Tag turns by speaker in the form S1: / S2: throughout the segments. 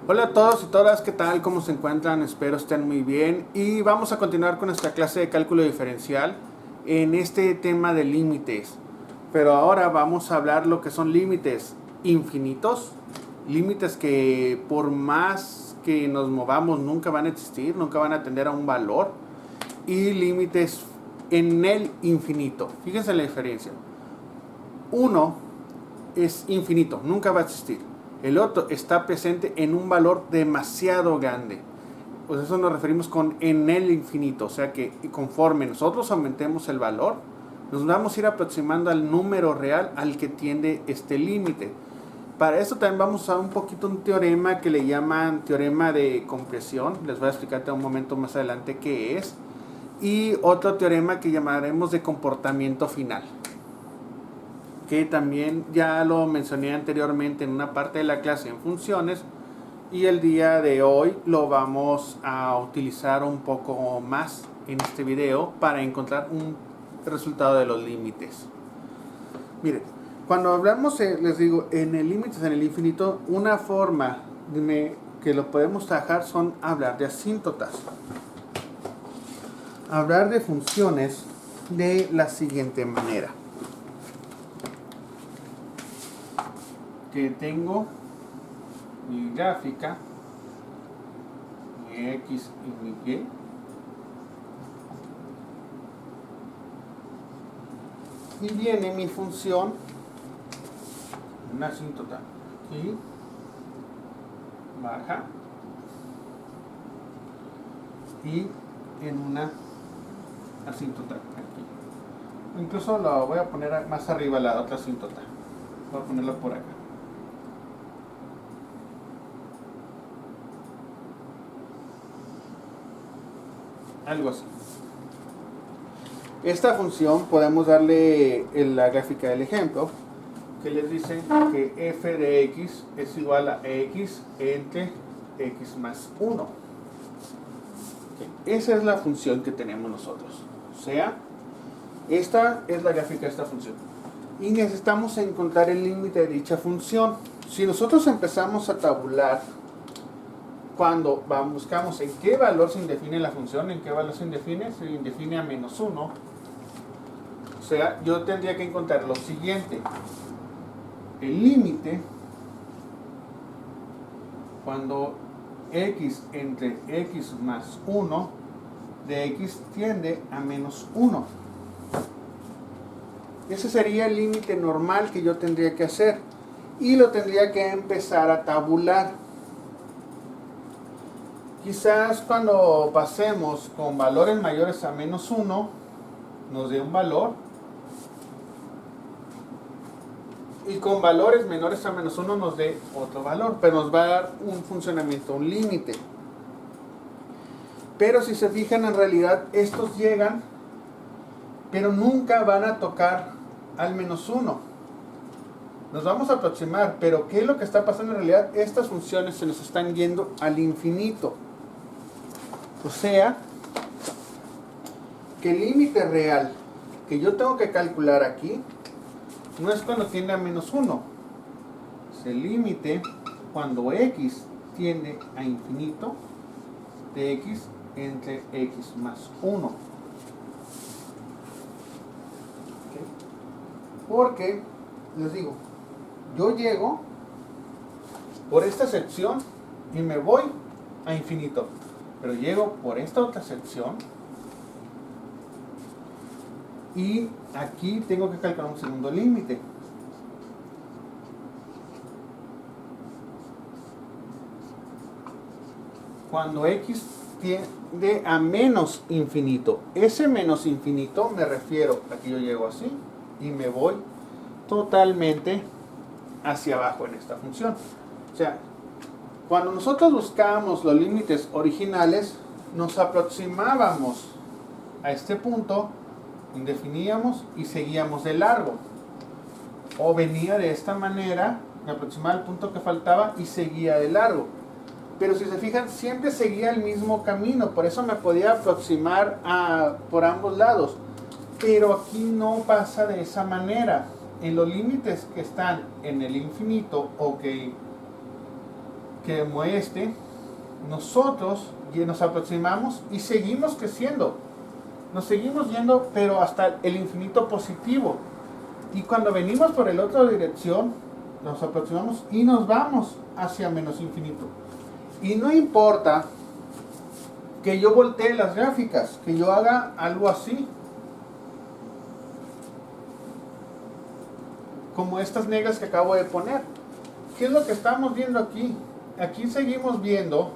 S1: Hola a todos y todas, ¿qué tal? ¿Cómo se encuentran? Espero estén muy bien. Y vamos a continuar con nuestra clase de cálculo diferencial en este tema de límites. Pero ahora vamos a hablar lo que son límites infinitos, límites que por más que nos movamos nunca van a existir, nunca van a tender a un valor, y límites en el infinito. Fíjense la diferencia. Uno es infinito, nunca va a existir. El otro está presente en un valor demasiado grande. Pues eso nos referimos con en el infinito. O sea que conforme nosotros aumentemos el valor, nos vamos a ir aproximando al número real al que tiende este límite. Para eso también vamos a usar un poquito un teorema que le llaman teorema de compresión. Les voy a explicar un momento más adelante qué es. Y otro teorema que llamaremos de comportamiento final, que también ya lo mencioné anteriormente en una parte de la clase en funciones, y el día de hoy lo vamos a utilizar un poco más en este video para encontrar un resultado de los límites. Miren, cuando hablamos, les digo, en el límites en el infinito, una forma que lo podemos trabajar son hablar de asíntotas. Hablar de funciones de la siguiente manera. Que tengo mi gráfica, mi X y mi Y, y viene mi función, una asíntota aquí, baja, y en una asíntota aquí. Incluso lo voy a poner más arriba, la otra asíntota. Voy a ponerla por acá. Algo así. Esta función podemos darle la gráfica del ejemplo, que les dice que f de x es igual a x entre x más 1. Esa es la función que tenemos nosotros. O sea, esta es la gráfica de esta función. Y necesitamos encontrar el límite de dicha función. Si nosotros empezamos a tabular, cuando buscamos en qué valor se indefine la función, en qué valor se indefine a menos 1. O sea, yo tendría que encontrar lo siguiente. El límite cuando x entre x más 1 de x tiende a menos 1. Ese sería el límite normal que yo tendría que hacer. Y lo tendría que empezar a tabular. Quizás cuando pasemos con valores mayores a menos 1, nos dé un valor. Y con valores menores a menos 1 nos dé otro valor. Pero nos va a dar un funcionamiento, un límite. Pero si se fijan, en realidad estos llegan, pero nunca van a tocar al menos 1. Nos vamos a aproximar, pero ¿qué es lo que está pasando en realidad? Estas funciones se nos están yendo al infinito. O sea, que el límite real que yo tengo que calcular aquí no es cuando tiende a menos 1. Es el límite cuando x tiende a infinito de x entre x más 1. ¿Okay? Porque, les digo, yo llego por esta sección y me voy a infinito. Pero llego por esta otra sección y aquí tengo que calcular un segundo límite. Cuando x tiende a menos infinito. Ese menos infinito me refiero a que yo llego así y me voy totalmente hacia abajo en esta función. O sea, cuando nosotros buscábamos los límites originales, nos aproximábamos a este punto, indefiníamos y seguíamos de largo. O venía de esta manera, me aproximaba al punto que faltaba y seguía de largo. Pero si se fijan, siempre seguía el mismo camino, por eso me podía aproximar por ambos lados. Pero aquí no pasa de esa manera. En los límites que están en el infinito o que como este, nosotros nos aproximamos y seguimos creciendo. Nos seguimos yendo, pero hasta el infinito positivo. Y cuando venimos por la otra dirección, nos aproximamos y nos vamos hacia menos infinito. Y no importa que yo voltee las gráficas, que yo haga algo así, como estas negras que acabo de poner. ¿Qué es lo que estamos viendo aquí? Aquí seguimos viendo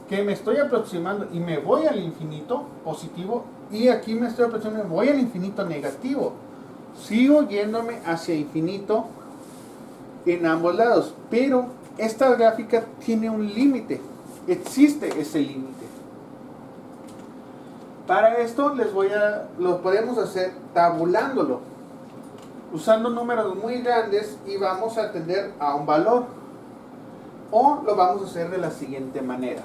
S1: que me estoy aproximando y me voy al infinito positivo, y aquí me estoy aproximando y me voy al infinito negativo. Sigo yéndome hacia infinito en ambos lados, pero esta gráfica tiene un límite. Existe ese límite. Para esto lo podemos hacer tabulándolo, usando números muy grandes, y vamos a tender a un valor. O lo vamos a hacer de la siguiente manera.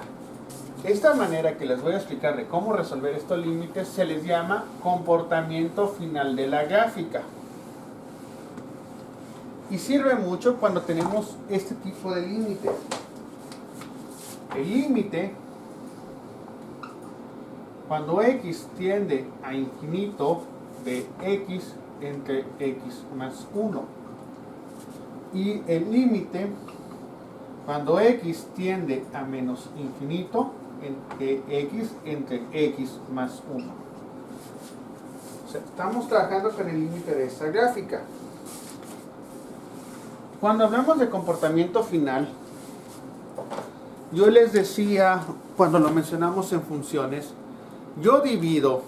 S1: Esta manera que les voy a explicar de cómo resolver estos límites se les llama comportamiento final de la gráfica. Y sirve mucho cuando tenemos este tipo de límite. El límite, cuando x tiende a infinito, de x entre x más 1. Y el límite, cuando x tiende a menos infinito, de x entre x más 1. O sea, estamos trabajando con el límite de esta gráfica. Cuando hablamos de comportamiento final, yo les decía, cuando lo mencionamos en funciones, yo divido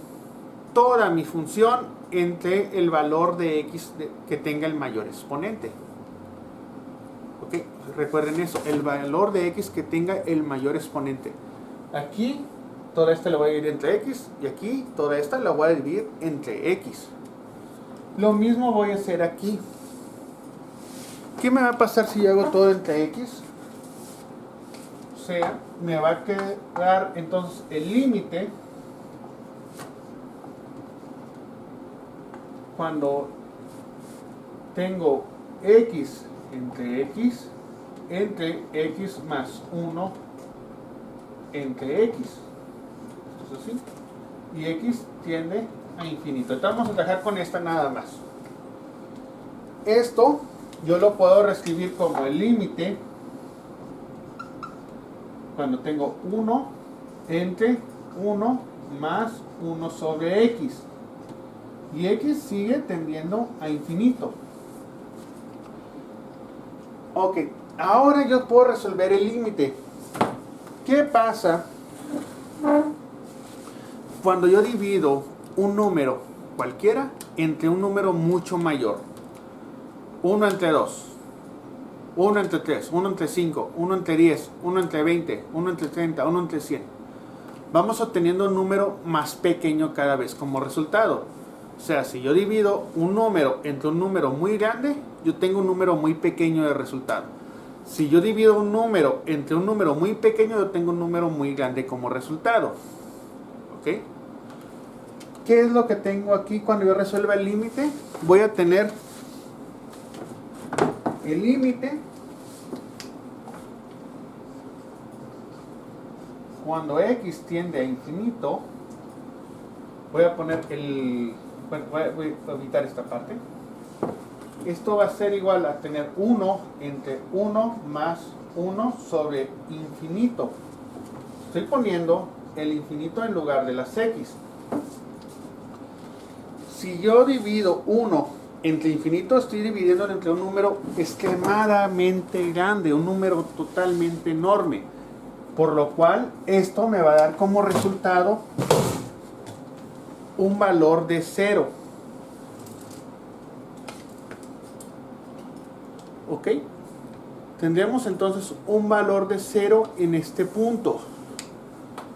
S1: toda mi función entre el valor de x que tenga el mayor exponente. ¿Ok? Recuerden eso, el valor de x que tenga el mayor exponente. Aquí, toda esta la voy a dividir entre x, y aquí, toda esta la voy a dividir entre x. Lo mismo voy a hacer aquí. ¿Qué me va a pasar si yo hago todo entre x? O sea, me va a quedar entonces el límite cuando tengo x entre x más 1 entre x. Esto es así. Y x tiende a infinito. Entonces vamos a trabajar con esta nada más. Esto yo lo puedo reescribir como el límite cuando tengo 1 entre 1 más 1 sobre x. Y x sigue tendiendo a infinito. Ok, ahora yo puedo resolver el límite. ¿Qué pasa cuando yo divido un número cualquiera entre un número mucho mayor? 1 entre 2, 1 entre 3, 1 entre 5, 1 entre 10, 1 entre 20, 1 entre 30, 1 entre 100. Vamos obteniendo un número más pequeño cada vez como resultado. O sea, si yo divido un número entre un número muy grande, yo tengo un número muy pequeño de resultado. Si yo divido un número entre un número muy pequeño, yo tengo un número muy grande como resultado. ¿Ok? ¿Qué es lo que tengo aquí cuando yo resuelva el límite? Voy a tener el límite cuando x tiende a infinito. Voy a poner bueno, voy a evitar esta parte. Esto va a ser igual a tener 1 entre 1 más 1 sobre infinito. Estoy poniendo el infinito en lugar de las x. Si yo divido 1 entre infinito, estoy dividiendo entre un número extremadamente grande, un número totalmente enorme. Por lo cual, esto me va a dar como resultado un valor de 0. ¿Ok? Tendríamos entonces un valor de 0 en este punto.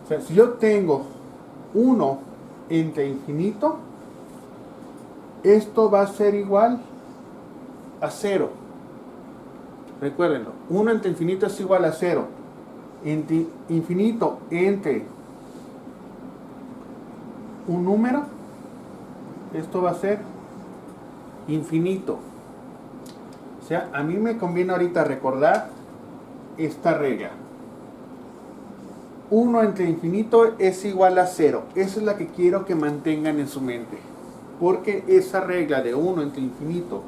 S1: O sea, si yo tengo 1 entre infinito, esto va a ser igual a 0. Recuérdenlo, 1 entre infinito es igual a 0. Entre infinito entre un número, esto va a ser infinito. O sea, a mí me conviene ahorita recordar esta regla. 1 entre infinito es igual a 0. Esa es la que quiero que mantengan en su mente. Porque esa regla de 1 entre infinito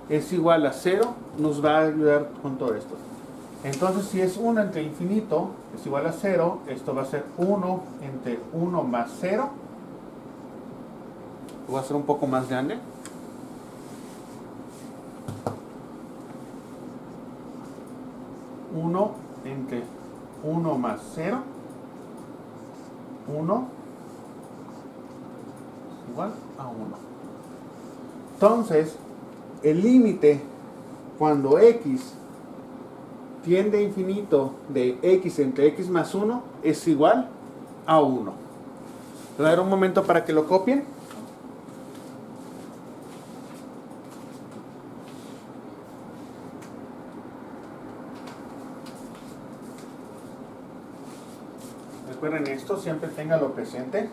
S1: es igual a 0 nos va a ayudar con todo esto. Entonces, si es 1 entre infinito es igual a 0, esto va a ser 1 entre 1 más 0. Lo voy a hacer un poco más grande. Uno entre 1 más 0. 1 igual a 1. Entonces, el límite cuando x tiende a infinito de x entre x más 1 es igual a 1. Voy a dar un momento para que lo copien. Recuerden esto, siempre ténganlo presente.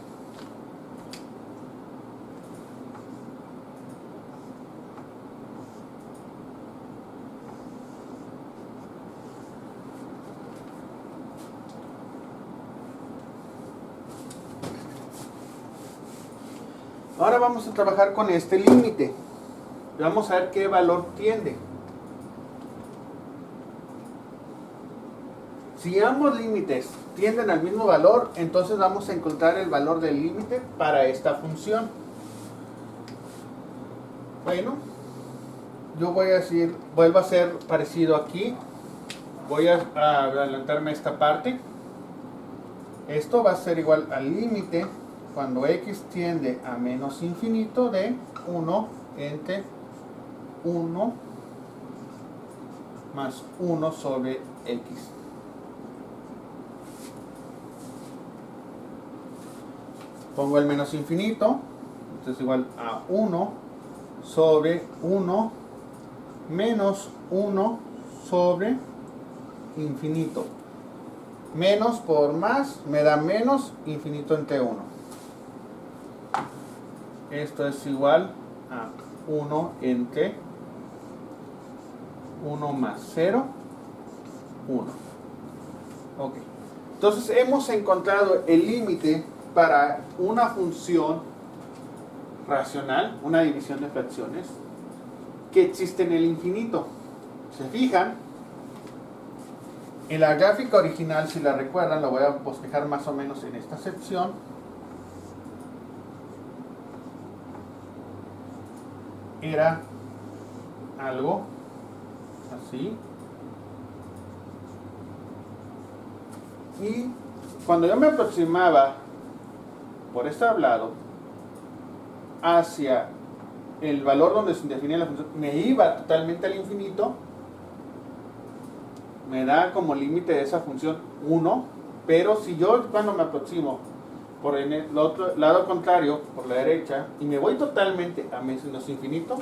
S1: Ahora vamos a trabajar con este límite. Vamos a ver qué valor tiende. Si ambos límites tienden al mismo valor, entonces vamos a encontrar el valor del límite para esta función. Bueno, yo voy a decir, vuelvo a hacer parecido aquí. Voy a adelantarme esta parte. Esto va a ser igual al límite cuando x tiende a menos infinito de 1 entre 1 más 1 sobre x. Pongo el menos infinito, esto es igual a 1 sobre 1 menos 1 sobre infinito. Menos por más me da menos infinito entre 1. Esto es igual a 1 entre 1 más 0, 1. Ok. Entonces hemos encontrado el límite para una función racional, una división de fracciones, que existe en el infinito. ¿Se fijan? En la gráfica original, si la recuerdan, lo voy a bosquejar más o menos en esta sección. Era algo así. Y cuando yo me aproximaba por este tablado hacia el valor donde se definía la función, me iba totalmente al infinito, me da como límite de esa función 1, pero si yo cuando me aproximo por el otro lado contrario, por la derecha, y me voy totalmente a menos infinito,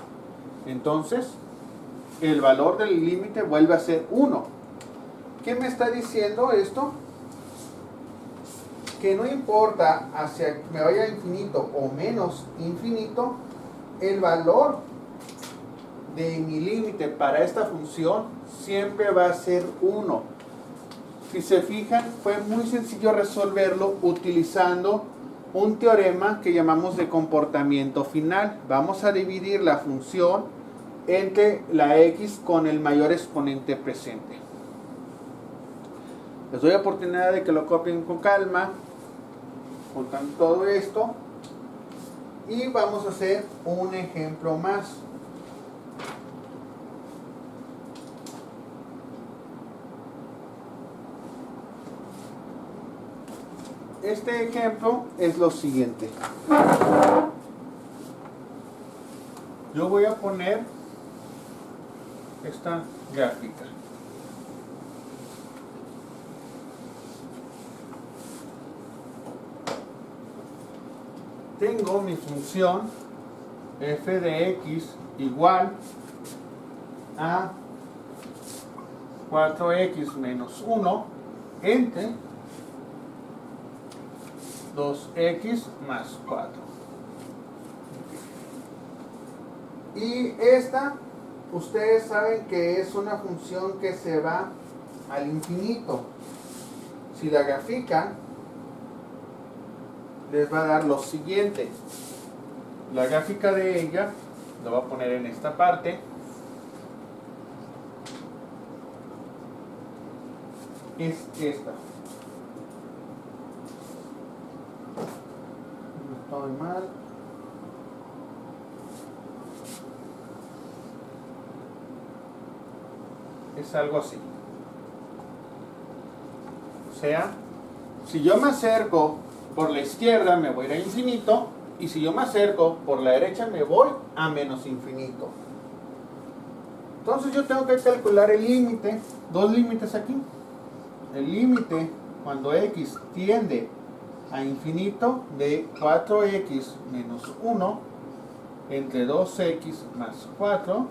S1: entonces el valor del límite vuelve a ser 1. ¿Qué me está diciendo esto? Que no importa hacia que me vaya a infinito o menos infinito, el valor de mi límite para esta función siempre va a ser 1. Si se fijan, fue muy sencillo resolverlo utilizando un teorema que llamamos de comportamiento final. Vamos a dividir la función entre la x con el mayor exponente presente. Les doy la oportunidad de que lo copien con calma, juntan todo esto y vamos a hacer un ejemplo más. Este ejemplo es lo siguiente. Yo voy a poner esta gráfica. Tengo mi función f de x igual a 4x menos 1 entre 2x más 4. Y esta, ustedes saben que es una función que se va al infinito. Si la grafican, les va a dar lo siguiente. La gráfica de ella, lo voy a poner en esta parte, es esta. No estoy mal. Es algo así. O sea, si yo me acerco por la izquierda me voy a ir a infinito, y si yo me acerco por la derecha me voy a menos infinito. Entonces yo tengo que calcular el límite, dos límites aquí. El límite cuando x tiende a infinito de 4x menos 1 entre 2x más 4,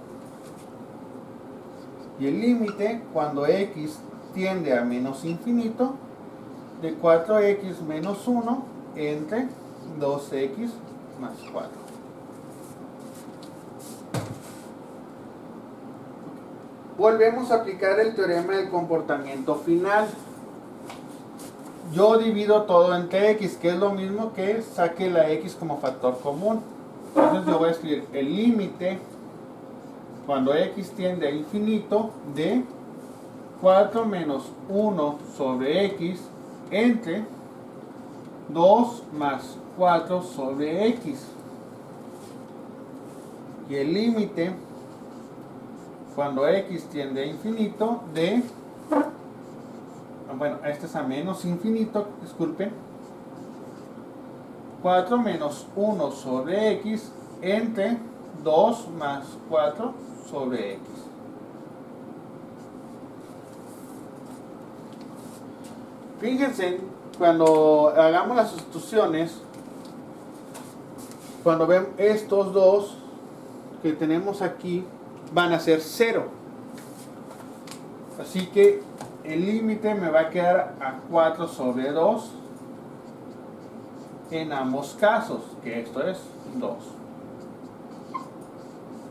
S1: y el límite cuando x tiende a menos infinito de 4x menos 1 entre 2x más 4. Volvemos a aplicar el teorema del comportamiento final. Yo divido todo entre x, que es lo mismo que saque la x como factor común. Entonces yo voy a escribir el límite cuando x tiende a infinito de 4 menos 1 sobre x entre 2 más 4 sobre x. Y el límite cuando x tiende a infinito de, bueno, este es a menos infinito, disculpen, 4 menos 1 sobre x entre 2 más 4 sobre x. Fíjense, cuando hagamos las sustituciones, cuando ven estos dos que tenemos aquí, van a ser 0. Así que el límite me va a quedar a 4 sobre 2 en ambos casos, que esto es 2.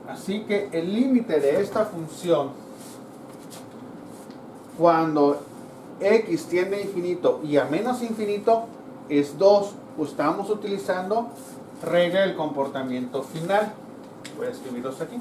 S1: Así que el límite de esta función, cuando x tiende a infinito y a menos infinito, es 2. Pues estamos utilizando regla del comportamiento final. Voy a escribirlos aquí.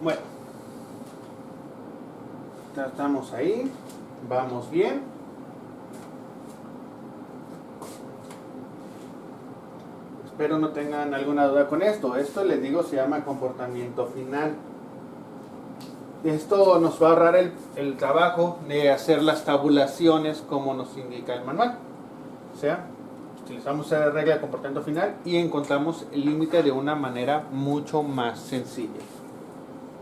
S1: Bueno, ya estamos ahí, vamos bien. Espero no tengan alguna duda con esto. Esto, les digo, se llama comportamiento final. Esto nos va a ahorrar el trabajo de hacer las tabulaciones como nos indica el manual. O sea, utilizamos la regla de comportamiento final y encontramos el límite de una manera mucho más sencilla.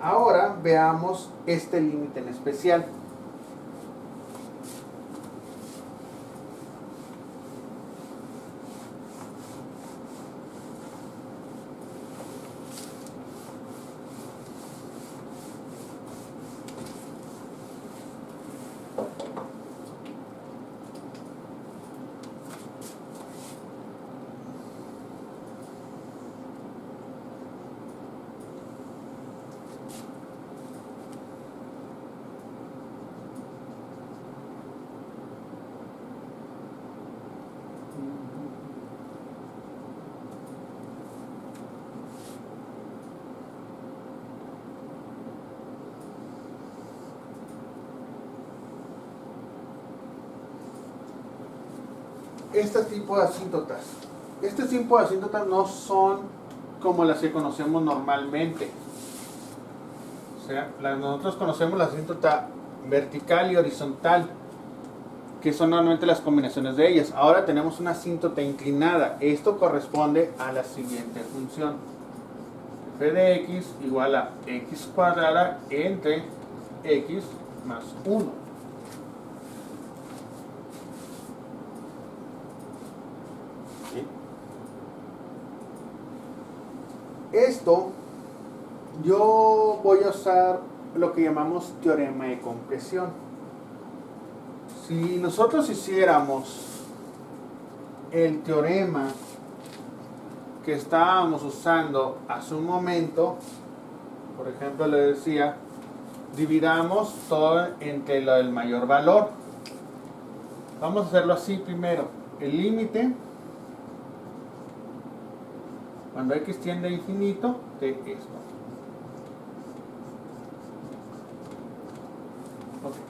S1: Ahora veamos este límite en especial. Este tipo de asíntotas Este tipo de asíntotas no son como las que conocemos normalmente. O sea, nosotros conocemos la asíntota vertical y horizontal, que son normalmente las combinaciones de ellas. Ahora tenemos una asíntota inclinada. Esto corresponde a la siguiente función. F de x igual a x cuadrada entre x más 1. ¿Sí? Esto yo voy a usar lo que llamamos teorema de compresión. Si nosotros hiciéramos el teorema que estábamos usando hace un momento, por ejemplo, le decía, dividamos todo entre lo del mayor valor. Vamos a hacerlo así primero. El límite, cuando x tiende a infinito, de esto. Okay.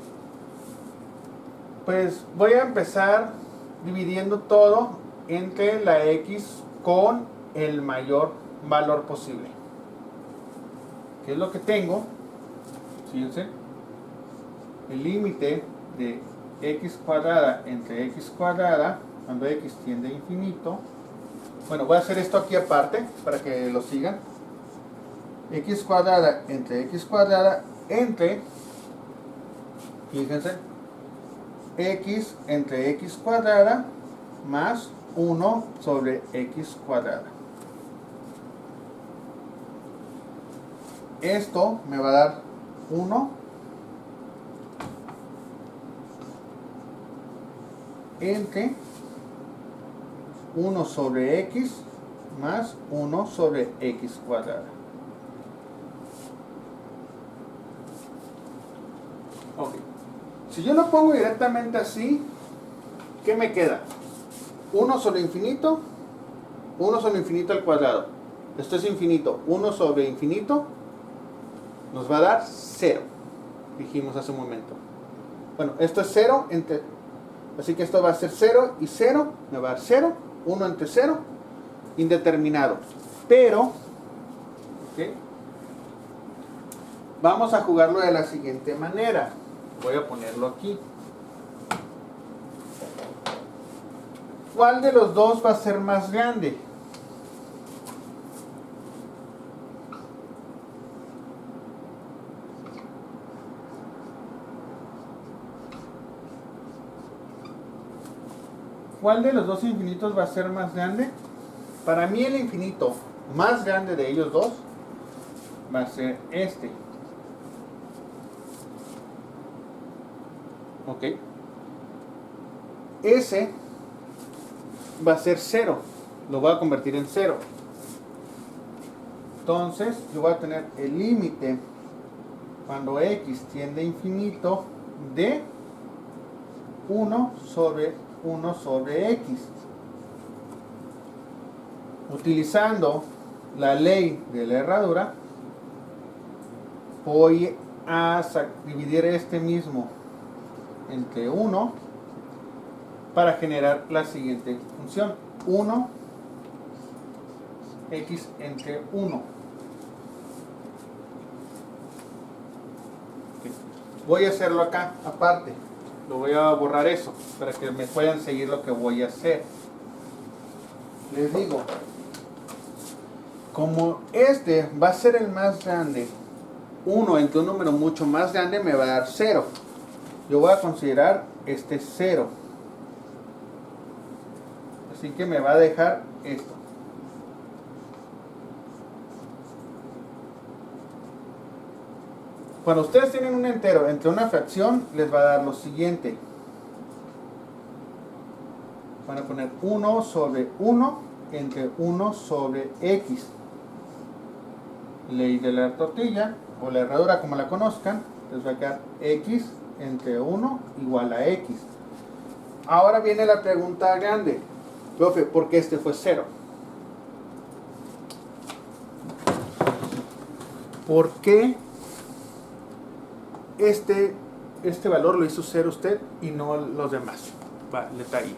S1: Pues voy a empezar dividiendo todo entre la x con el mayor valor posible. ¿Qué es lo que tengo? Fíjense, el límite de x cuadrada entre x cuadrada, cuando x tiende a infinito. Bueno, voy a hacer esto aquí aparte para que lo sigan. X cuadrada entre x cuadrada entre, fíjense, x entre x cuadrada más 1 sobre x cuadrada. Esto me va a dar 1 entre 1 sobre x más 1 sobre x cuadrada. Ok. Si yo lo pongo directamente así, ¿qué me queda? 1 sobre infinito, 1 sobre infinito al cuadrado. Esto es infinito. 1 sobre infinito nos va a dar 0. Dijimos hace un momento. Bueno, esto es 0 entre... Así que esto va a ser 0 y 0. Me va a dar 0. 1 entre 0. Indeterminado. Pero... ¿okay? Vamos a jugarlo de la siguiente manera. Voy a ponerlo aquí. ¿Cuál de los dos va a ser más grande? ¿Cuál de los dos infinitos va a ser más grande? Para mí el infinito más grande de ellos dos va a ser este. Ok. Ese va a ser 0. Lo voy a convertir en 0. Entonces yo voy a tener el límite cuando x tiende a infinito de 1 sobre x. Utilizando la ley de la herradura, voy a dividir este mismo entre 1 para generar la siguiente función. 1 x entre 1. Voy a hacerlo acá aparte. Lo voy a borrar eso para que me puedan seguir lo que voy a hacer. Les digo, como este va a ser el más grande, 1 entre un número mucho más grande me va a dar 0. Yo voy a considerar este 0. Así que me va a dejar esto. Cuando ustedes tienen un entero entre una fracción, les va a dar lo siguiente. Van a poner 1 sobre 1 entre 1 sobre x. Ley de la tortilla, o la herradura como la conozcan, les va a quedar x entre 1 igual a x. Ahora viene la pregunta grande. Profe, ¿por qué este fue 0? ¿Por qué este valor lo hizo 0 usted y no los demás? Va, detalle.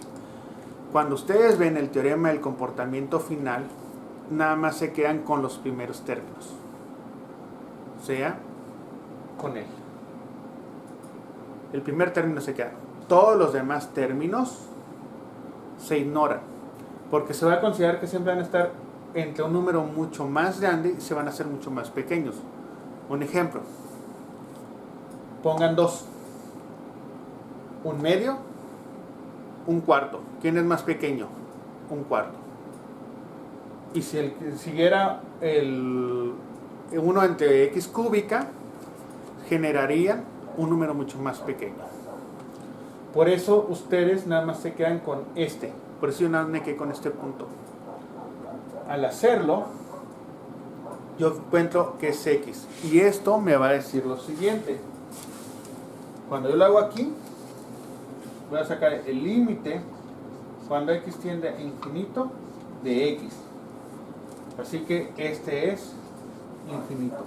S1: Cuando ustedes ven el teorema del comportamiento final, nada más se quedan con los primeros términos. O sea, con él. El primer término se queda. Todos los demás términos se ignoran, porque se va a considerar que siempre van a estar entre un número mucho más grande y se van a hacer mucho más pequeños. Un ejemplo. Pongan dos. Un medio, un cuarto. ¿Quién es más pequeño? Un cuarto. Y si siguiera el uno entre x cúbica, generaría un número mucho más pequeño. Por eso ustedes nada más se quedan con este. Por eso yo nada más me quedé con este punto. Al hacerlo, yo encuentro que es x. Y esto me va a decir lo siguiente. Cuando yo lo hago aquí, voy a sacar el límite cuando x tiende a infinito de x. Así que este es infinito.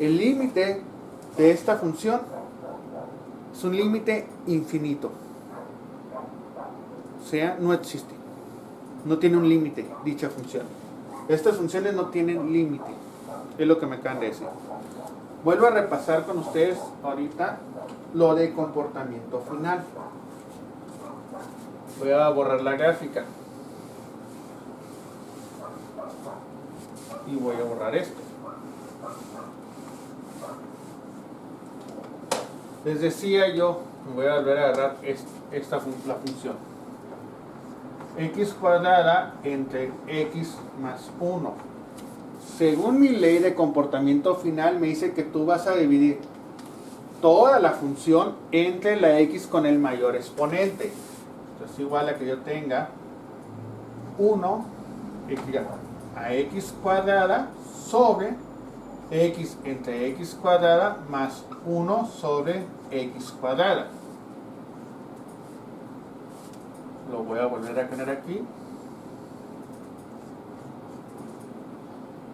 S1: El límite de esta función es un límite infinito. O sea, no existe. No tiene un límite dicha función. Estas funciones no tienen límite. Es lo que me acaban de decir. Vuelvo a repasar con ustedes ahorita lo de comportamiento final. Voy a borrar la gráfica. Y voy a borrar esto. Les decía yo, voy a volver a agarrar la función. X cuadrada entre x más 1. Según mi ley de comportamiento final me dice que tú vas a dividir toda la función entre la x con el mayor exponente. Entonces igual a que yo tenga 1 a x cuadrada sobre x entre x cuadrada más 1 sobre x cuadrada. Lo voy a volver a poner aquí.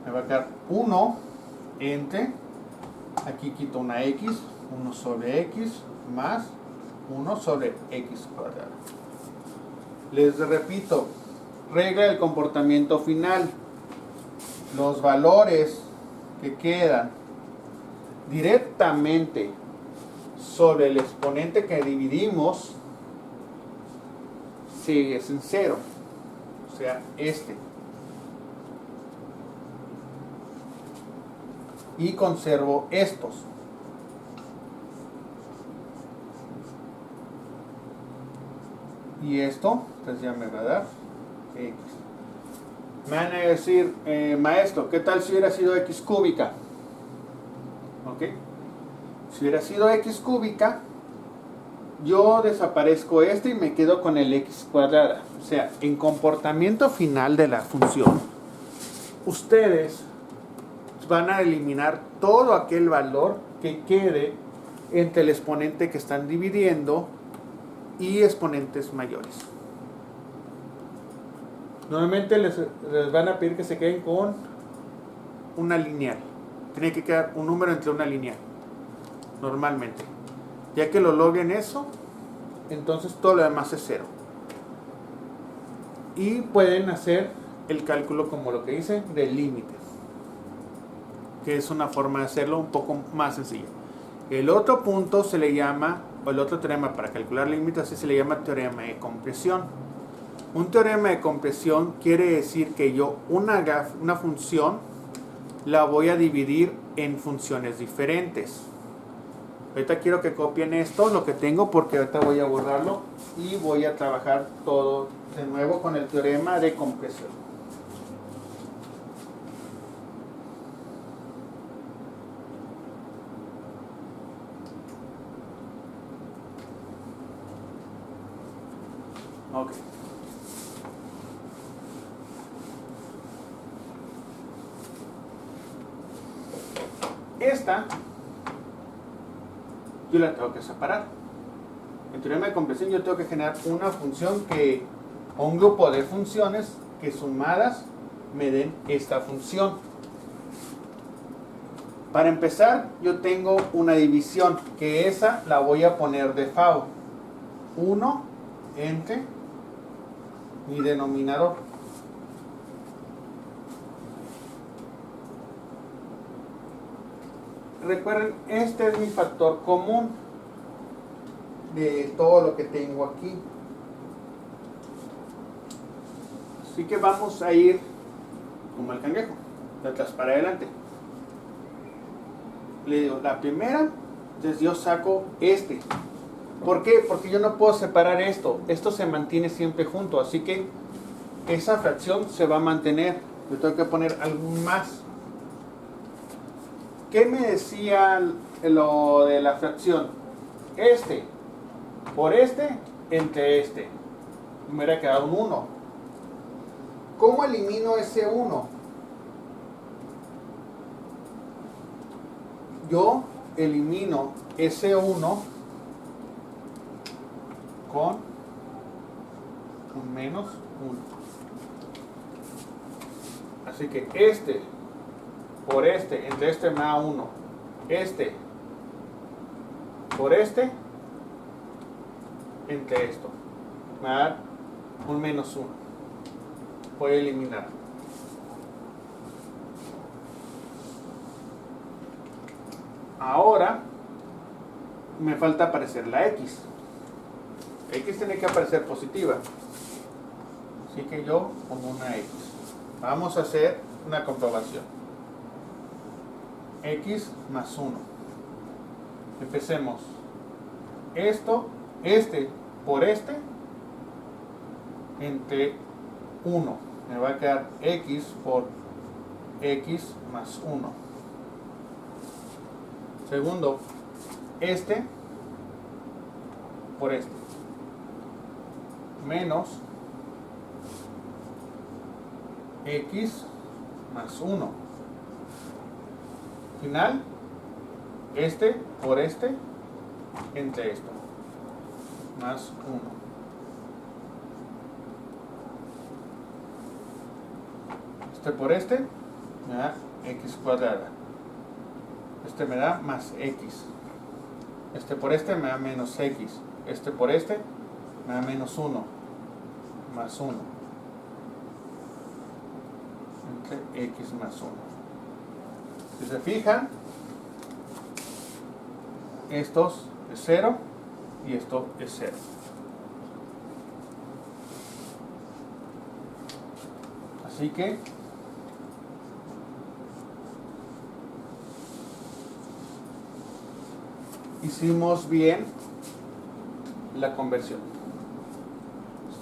S1: Me va a quedar 1 entre, aquí quito una x, 1 sobre x más 1 sobre x cuadrado. Les repito, regla del comportamiento final. Los valores que quedan directamente sobre el exponente que dividimos es en 0. O sea, este. Y conservo estos. Y esto, pues ya me va a dar x. Me van a decir, maestro, ¿qué tal si hubiera sido x cúbica? ¿Ok? Si hubiera sido x cúbica, yo desaparezco este y me quedo con el x cuadrada. O sea, en comportamiento final de la función, ustedes van a eliminar todo aquel valor que quede entre el exponente que están dividiendo y exponentes mayores. Normalmente les van a pedir que se queden con una lineal. Tiene que quedar un número entre una lineal. Normalmente. Ya que lo logren eso, entonces todo lo demás es 0. Y pueden hacer el cálculo como lo que dice del límite, que es una forma de hacerlo un poco más sencilla. El otro punto se le llama, o el otro teorema para calcular límites, así se le llama teorema de compresión. Un teorema de compresión quiere decir que yo una función la voy a dividir en funciones diferentes. Ahorita quiero que copien esto, lo que tengo, porque ahorita voy a borrarlo y voy a trabajar todo de nuevo con el teorema de compresión. Ok. Esta yo la tengo que separar. En teorema de compresión yo tengo que generar una función o un grupo de funciones que sumadas me den esta función. Para empezar, yo tengo una división, que esa la voy a poner default. 1 entre mi denominador. Recuerden, este es mi factor común de todo lo que tengo aquí. Así que vamos a ir como el cangrejo, de atrás para adelante. Le digo, la primera, entonces yo saco este. ¿Por qué? Porque yo no puedo separar esto. Esto se mantiene siempre junto, así que esa fracción se va a mantener. Yo tengo que poner algo más. ¿Qué me decía lo de la fracción? Este por este entre este. Me hubiera quedado un 1. ¿Cómo elimino ese 1? Yo elimino ese 1 con un menos 1. Así que este por este entre este me da 1. Este por este entre esto me va a dar un menos 1. Voy a eliminar. Ahora me falta aparecer la X. X tiene que aparecer positiva. Así que yo pongo una X. Vamos a hacer una comprobación. X más 1. Empecemos. Este por este entre 1. Me va a quedar X por X más 1. Segundo, este por este. Menos X más 1. Final, este por este entre esto. Más 1. Este por este me da X cuadrada. Este me da más X. Este por este me da menos X. Este por este me da menos 1. Más 1. Entre X más 1. Si se fijan, estos es 0 y esto es 0. Así que hicimos bien la conversión.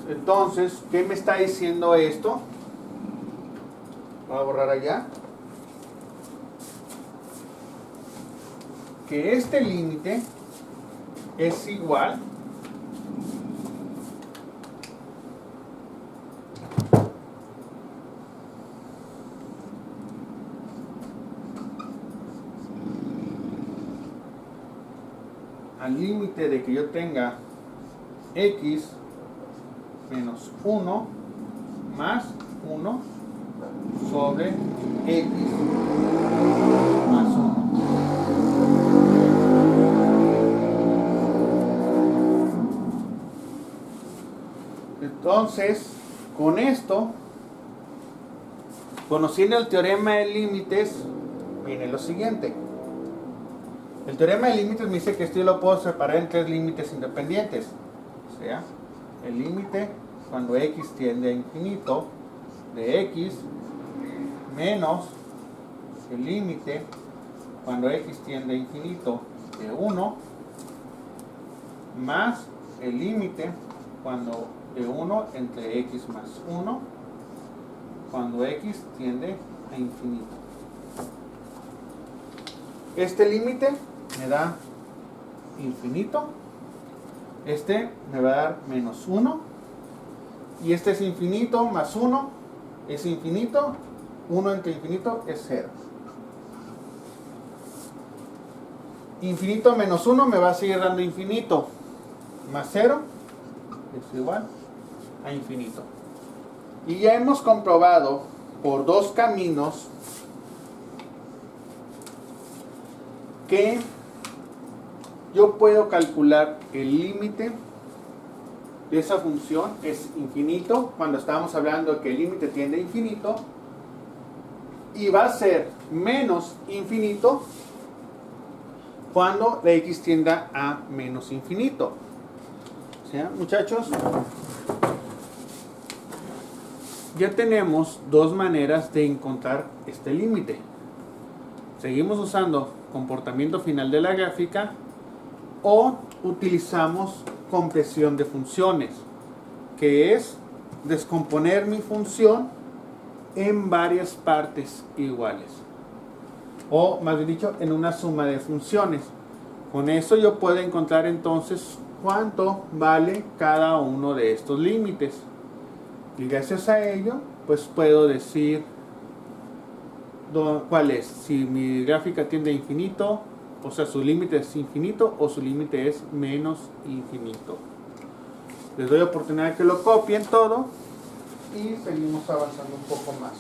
S1: Entonces, ¿qué me está diciendo esto? Voy a borrar allá. Que este límite es igual al límite de que yo tenga X menos 1 más 1 sobre X más 1. Entonces, con esto, conociendo el teorema de límites, viene lo siguiente. El teorema de límites me dice que esto yo lo puedo separar en tres límites independientes. O sea, el límite cuando x tiende a infinito de x menos el límite cuando x tiende a infinito de 1 más el límite cuando de 1 entre x más 1 cuando x tiende a infinito. Este límite me da infinito, este me va a dar menos 1 y este es infinito más 1 es infinito, 1 entre infinito es 0. Infinito menos 1 me va a seguir dando infinito, más 0 es igual a infinito. Y ya hemos comprobado por dos caminos que yo puedo calcular el límite de esa función es infinito, cuando estábamos hablando de que el límite tiende a infinito, y va a ser menos infinito cuando la x tienda a menos infinito. O sea, muchachos, ya tenemos dos maneras de encontrar este límite. Seguimos usando comportamiento final de la gráfica o utilizamos compresión de funciones, que es descomponer mi función en varias partes iguales, o más bien dicho, en una suma de funciones. Con eso yo puedo encontrar entonces cuánto vale cada uno de estos límites, y gracias a ello pues puedo decir cuál es, si mi gráfica tiende a infinito, o sea, su límite es infinito o su límite es menos infinito. Les doy oportunidad de que lo copien todo y seguimos avanzando un poco más.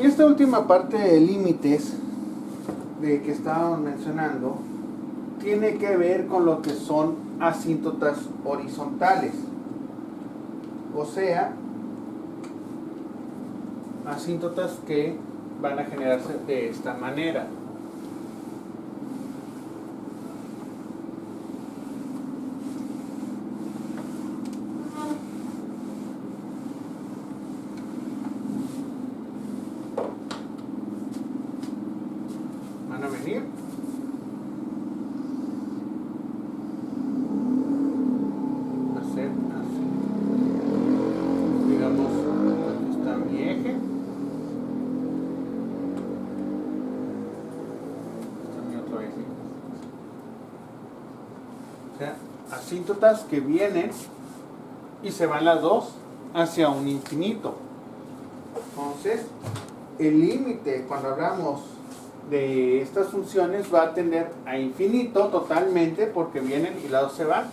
S1: Esta última parte de límites de que estábamos mencionando tiene que ver con lo que son asíntotas horizontales, o sea, asíntotas que van a generarse de esta manera. Asíntotas que vienen y se van las dos hacia un infinito. Entonces, el límite cuando hablamos de estas funciones va a tender a infinito totalmente porque vienen y las dos se van,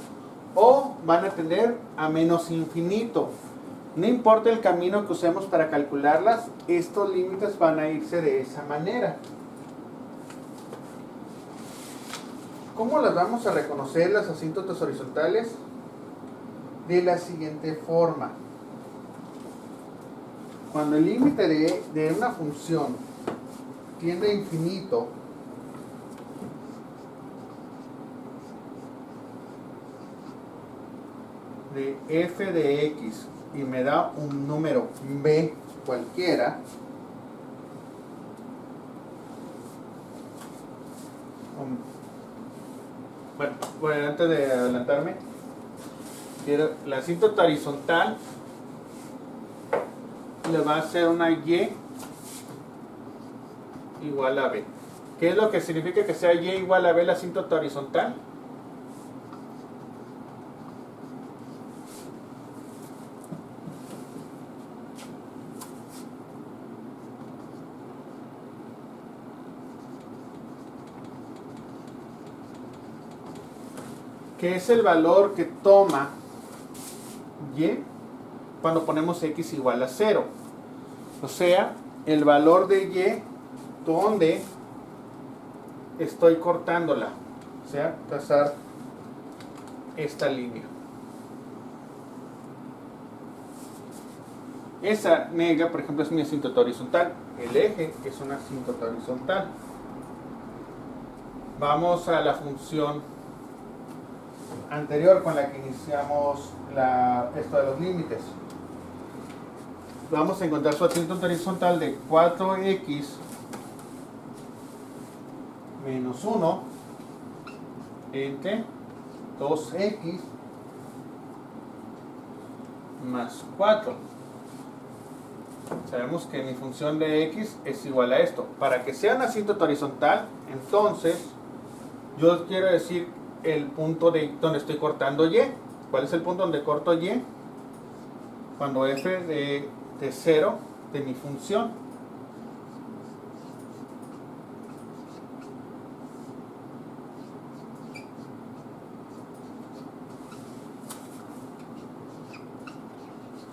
S1: o van a tender a menos infinito. No importa el camino que usemos para calcularlas, estos límites van a irse de esa manera. ¿Cómo las vamos a reconocer las asíntotas horizontales? De la siguiente forma. Cuando el límite de una función tiende a infinito, de f de x y me da un número b cualquiera, bueno, antes de adelantarme, la asíntota horizontal le va a hacer una y igual a b. ¿Qué es lo que significa que sea y igual a b la asíntota horizontal? Que es el valor que toma y cuando ponemos x igual a 0. O sea, el valor de y donde estoy cortándola. O sea, trazar esta línea. Esa negra, por ejemplo, es mi asíntota horizontal. El eje es una asíntota horizontal. Vamos a la función anterior con la que iniciamos esto de los límites. Vamos a encontrar su asíntota horizontal de 4x menos 1 entre 2x más 4. Sabemos que mi función de x es igual a esto. Para que sea una asíntota horizontal, entonces yo quiero decir el punto de donde estoy cortando y. ¿Cuál es el punto donde corto y? cuando f de 0 de mi función.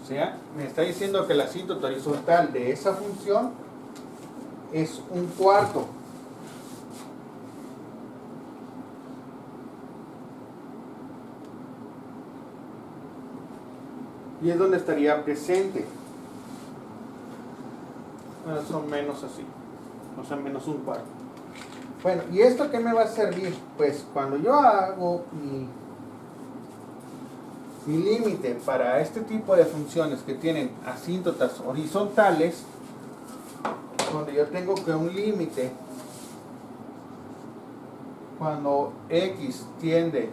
S1: O sea, me está diciendo que la asíntota horizontal de esa función es 1/4. Y es donde estaría presente. Más o menos así. O sea, menos 1/4. Bueno, ¿y esto qué me va a servir? Pues cuando yo hago mi límite para este tipo de funciones que tienen asíntotas horizontales, donde yo tengo que un límite cuando x tiende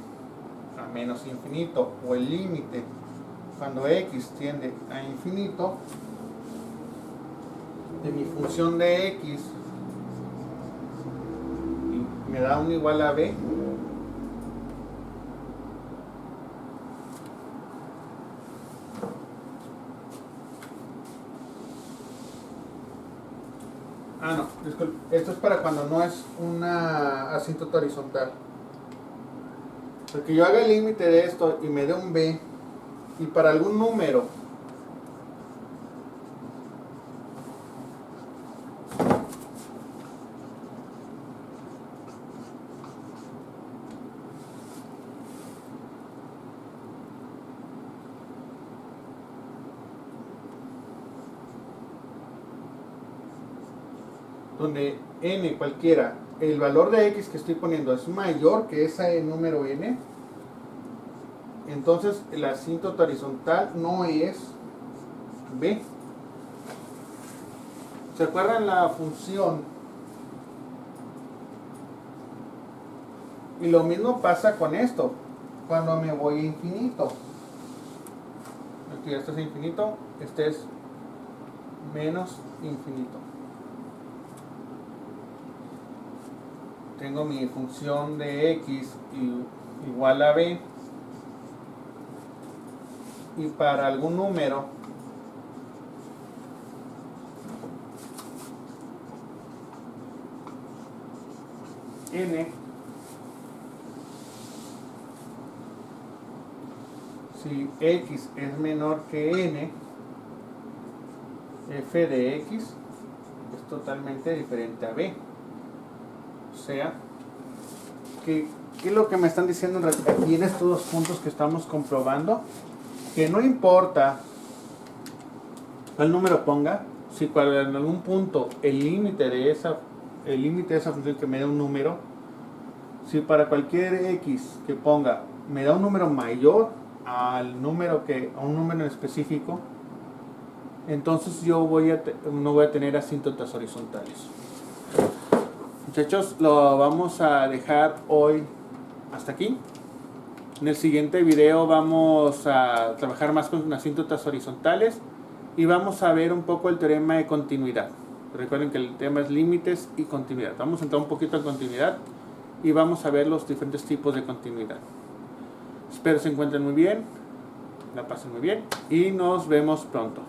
S1: a menos infinito, o el límite cuando x tiende a infinito de mi función de x y me da un igual a b, no, disculpe, esto es para cuando no es una asíntota horizontal. Porque yo haga el límite de esto y me dé un b, y para algún número donde n cualquiera, el valor de x que estoy poniendo es mayor que ese número n, entonces la asíntota horizontal no es b. ¿Se acuerdan la función? Y lo mismo pasa con esto, cuando me voy a infinito. Aquí este es infinito, este es menos infinito. Tengo mi función de x igual a b, y para algún número n, si x es menor que n, f de x es totalmente diferente a b. O sea, ¿qué es lo que me están diciendo aquí en estos dos puntos que estamos comprobando? Que no importa cuál número ponga, si en algún punto el límite de esa función que me da un número, si para cualquier x que ponga me da un número mayor a un número en específico, entonces yo no voy a tener asíntotas horizontales. Muchachos, lo vamos a dejar hoy hasta aquí. En el siguiente video vamos a trabajar más con asíntotas horizontales y vamos a ver un poco el teorema de continuidad. Recuerden que el tema es límites y continuidad. Vamos a entrar un poquito en continuidad y vamos a ver los diferentes tipos de continuidad. Espero se encuentren muy bien, la pasen muy bien y nos vemos pronto.